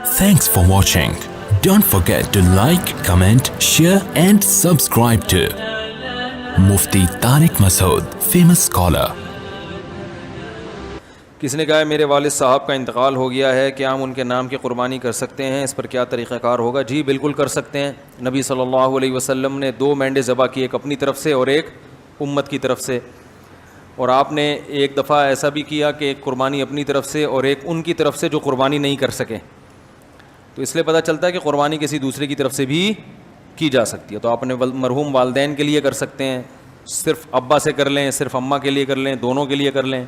Thanks for watching. Don't forget to like, comment, share and subscribe to Mufti Tariq Masood, famous scholar. کسی نے کہا ہے میرے والد صاحب کا انتقال ہو گیا ہے، کیا ہم ان کے نام کی قربانی کر سکتے ہیں؟ اس پر کیا طریقہ کار ہوگا؟ جی بالکل کر سکتے ہیں. نبی صلی اللہ علیہ وسلم نے 2 مینڈے ذبح کی، ایک اپنی طرف سے اور ایک امت کی طرف سے. اور آپ نے ایک دفعہ ایسا بھی کیا کہ ایک قربانی اپنی طرف سے اور ایک ان کی طرف سے جو قربانی نہیں کر سکے. تو اس لیے پتہ چلتا ہے کہ قربانی کسی دوسرے کی طرف سے بھی کی جا سکتی ہے. تو آپ نے مرحوم والدین کے لیے کر سکتے ہیں، صرف ابا سے کر لیں، صرف اماں کے لیے کر لیں، دونوں کے لیے کر لیں،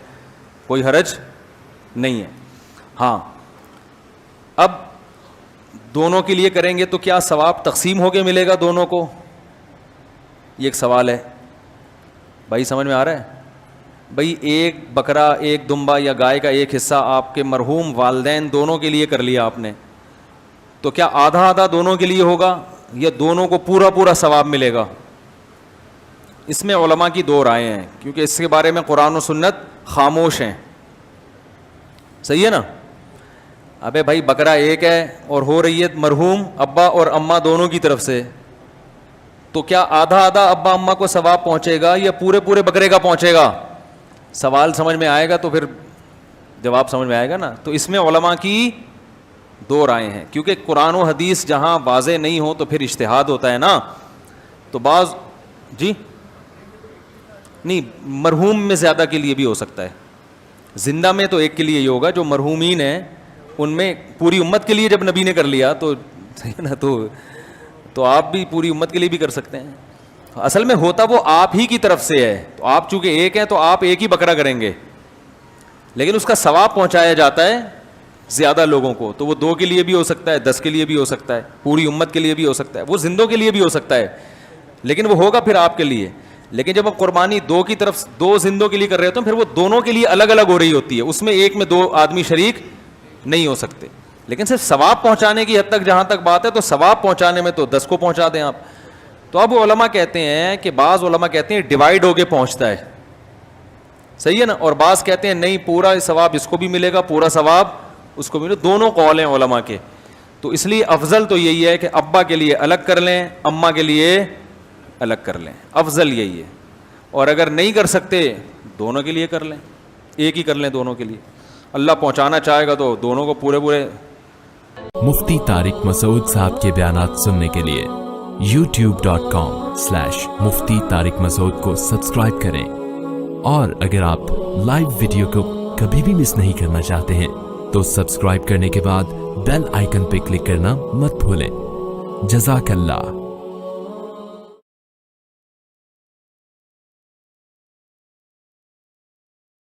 کوئی حرج نہیں ہے. ہاں اب دونوں کے لیے کریں گے تو کیا ثواب تقسیم ہو کے ملے گا دونوں کو؟ یہ ایک سوال ہے. بھائی سمجھ میں آ رہا ہے؟ بھائی ایک بکرا، ایک دمبا یا گائے کا ایک حصہ آپ کے مرحوم والدین دونوں کے لیے کر لیا آپ نے، تو کیا آدھا آدھا دونوں کے لیے ہوگا یا دونوں کو پورا پورا ثواب ملے گا؟ اس میں علماء کی 2 رائے ہیں، کیونکہ اس کے بارے میں قرآن و سنت خاموش ہیں. صحیح ہے نا؟ ابے بھائی بکرا ایک ہے اور ہو رہی ہے مرحوم ابا اور اماں دونوں کی طرف سے، تو کیا آدھا آدھا ابا اماں کو ثواب پہنچے گا یا پورے پورے بکرے کا پہنچے گا؟ سوال سمجھ میں آئے گا تو پھر جواب سمجھ میں آئے گا نا. تو اس میں علماء کی 2 رائے ہیں، کیونکہ قرآن و حدیث جہاں واضح نہیں ہو تو پھر اجتہاد ہوتا ہے نا. تو بعض جی نہیں، مرحوم میں زیادہ کے لیے بھی ہو سکتا ہے. زندہ میں تو ایک کے لیے ہی ہوگا، جو مرحومین ہیں ان میں پوری امت کے لیے جب نبی نے کر لیا تو صحیح ہے نا، تو آپ بھی پوری امت کے لیے بھی کر سکتے ہیں. اصل میں ہوتا وہ آپ ہی کی طرف سے ہے، تو آپ چونکہ ایک ہیں تو آپ ایک ہی بکرا کریں گے، لیکن اس کا ثواب پہنچایا جاتا ہے زیادہ لوگوں کو. تو وہ 2 کے لیے بھی ہو سکتا ہے، 10 کے لیے بھی ہو سکتا ہے، پوری امت کے لیے بھی ہو سکتا ہے، وہ زندوں کے لیے بھی ہو سکتا ہے، لیکن وہ ہوگا پھر آپ کے لیے. لیکن جب آپ قربانی 2 کی طرف 2 زندوں کے لیے کر رہے ہوتے ہیں، پھر وہ دونوں کے لیے الگ الگ ہو رہی ہوتی ہے، اس میں ایک میں 2 آدمی شریک نہیں ہو سکتے. لیکن صرف ثواب پہنچانے کی حد تک جہاں تک بات ہے، تو ثواب پہنچانے میں تو 10 کو پہنچا دیں آپ. تو اب علماء کہتے ہیں کہ بعض علماء کہتے ہیں ڈیوائڈ ہو کے پہنچتا ہے، صحیح ہے نا، اور بعض کہتے ہیں نہیں پورا ثواب اس کو بھی ملے گا، پورا ثواب اس کو بھی ملے گا. دونوں قول ہیں علماء کے. تو اس لیے افضل تو یہی ہے کہ ابا کے لیے الگ کر لیں، اماں کے لیے الگ کر لیں، افضل یہی ہے. اور اگر نہیں کر سکتے دونوں کے لیے کر لیں، ایک ہی کر لیں دونوں کے لیے. اللہ پہنچانا چاہے گا تو دونوں کو پورے پورے. مفتی طارق مسعود صاحب کے بیانات سننے کے لیے youtube.com/مفتی طارق مسعود کو سبسکرائب کریں. اور اگر آپ لائیو ویڈیو کو کبھی بھی مس نہیں کرنا چاہتے ہیں تو سبسکرائب کرنے کے بعد بیل آئیکن پہ کلک کرنا مت بھولیں. جزاک اللہ.